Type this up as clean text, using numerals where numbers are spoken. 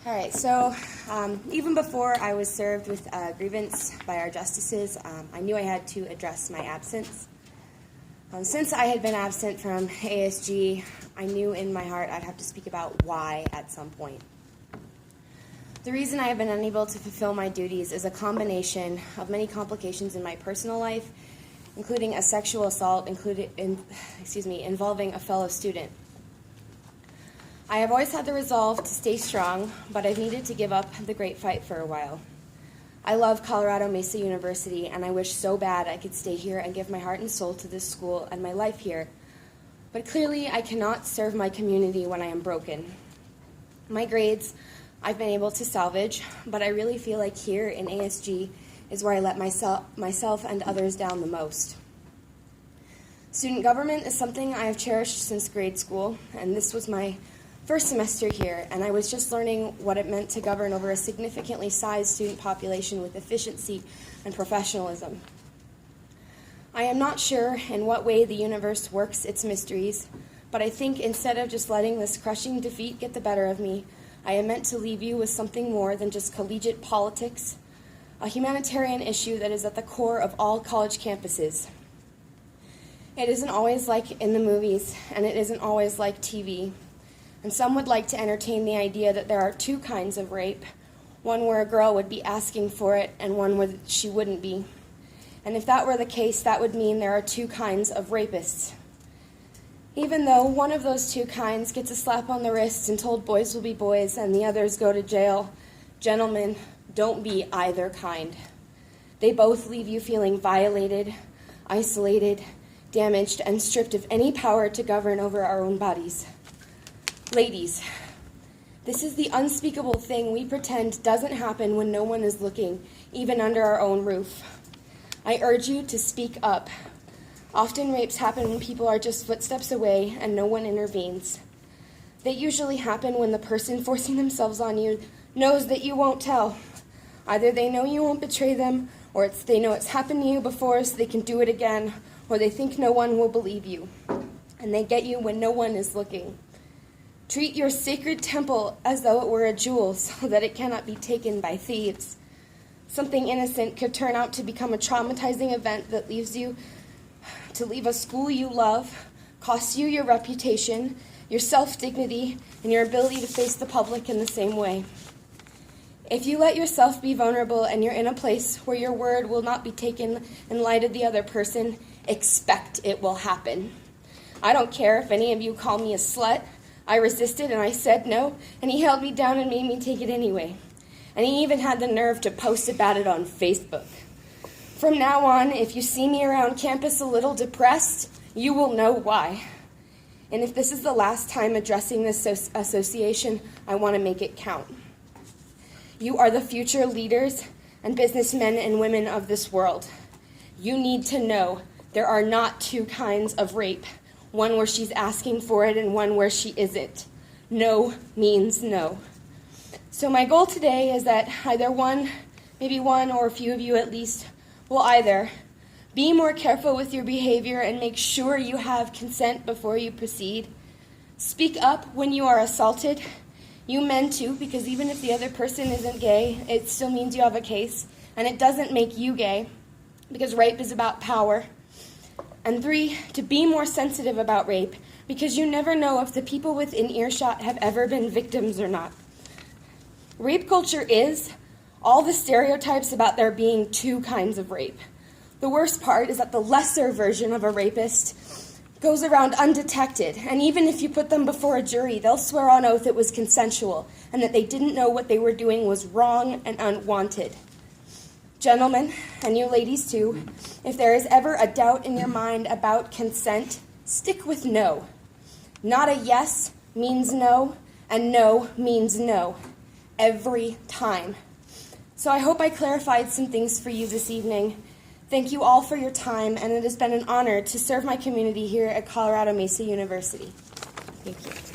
All right, so even before I was served with a grievance by our justices, I knew I had to address my absence. Since I had been absent from ASG, I knew in my heart I'd have to speak about why at some point. The reason I have been unable to fulfill my duties is a combination of many complications in my personal life, including a sexual assault involving a fellow student. I have always had the resolve to stay strong, but I've needed to give up the great fight for a while. I love Colorado Mesa University, and I wish so bad I could stay here and give my heart and soul to this school and my life here. But clearly, I cannot serve my community when I am broken. My grades, I've been able to salvage, but I really feel like here in ASG is where I let myself and others down the most. Student government is something I have cherished since grade school, and this was my first semester here, and I was just learning what it meant to govern over a significantly sized student population with efficiency and professionalism. I am not sure in what way the universe works its mysteries, but I think instead of just letting this crushing defeat get the better of me, I am meant to leave you with something more than just collegiate politics, a humanitarian issue that is at the core of all college campuses. It isn't always like in the movies, and it isn't always like TV. And some would like to entertain the idea that there are two kinds of rape, one where a girl would be asking for it and one where she wouldn't be. And if that were the case, that would mean there are two kinds of rapists. Even though one of those two kinds gets a slap on the wrist and told boys will be boys and the others go to jail, gentlemen, don't be either kind. They both leave you feeling violated, isolated, damaged, and stripped of any power to govern over our own bodies. Ladies, this is the unspeakable thing we pretend doesn't happen when no one is looking, even under our own roof. I urge you to speak up. Often rapes happen when people are just footsteps away and no one intervenes. They usually happen when the person forcing themselves on you knows that you won't tell. Either they know you won't betray them, or they know it's happened to you before so they can do it again, or they think no one will believe you. And they get you when no one is looking. Treat your sacred temple as though it were a jewel so that it cannot be taken by thieves. Something innocent could turn out to become a traumatizing event that leaves you to leave a school you love, costs you your reputation, your self-dignity, and your ability to face the public in the same way. If you let yourself be vulnerable and you're in a place where your word will not be taken in light of the other person, expect it will happen. I don't care if any of you call me a slut. I resisted and I said no, and he held me down and made me take it anyway. And he even had the nerve to post about it on Facebook. From now on, if you see me around campus a little depressed, you will know why. And if this is the last time addressing this association, I want to make it count. You are the future leaders and businessmen and women of this world. You need to know there are not two kinds of rape. One where she's asking for it and one where she isn't. No means no. So my goal today is that either one, maybe one or a few of you at least, will either be more careful with your behavior and make sure you have consent before you proceed. Speak up when you are assaulted. You men too, because even if the other person isn't gay, it still means you have a case. And it doesn't make you gay, because rape is about power. And 3, to be more sensitive about rape, because you never know if the people within earshot have ever been victims or not. Rape culture is all the stereotypes about there being two kinds of rape. The worst part is that the lesser version of a rapist goes around undetected, and even if you put them before a jury, they'll swear on oath it was consensual, and that they didn't know what they were doing was wrong and unwanted. Gentlemen, and you ladies too, if there is ever a doubt in your mind about consent, stick with no. Not a yes means no, and no means no. Every time. So I hope I clarified some things for you this evening. Thank you all for your time, and it has been an honor to serve my community here at Colorado Mesa University. Thank you.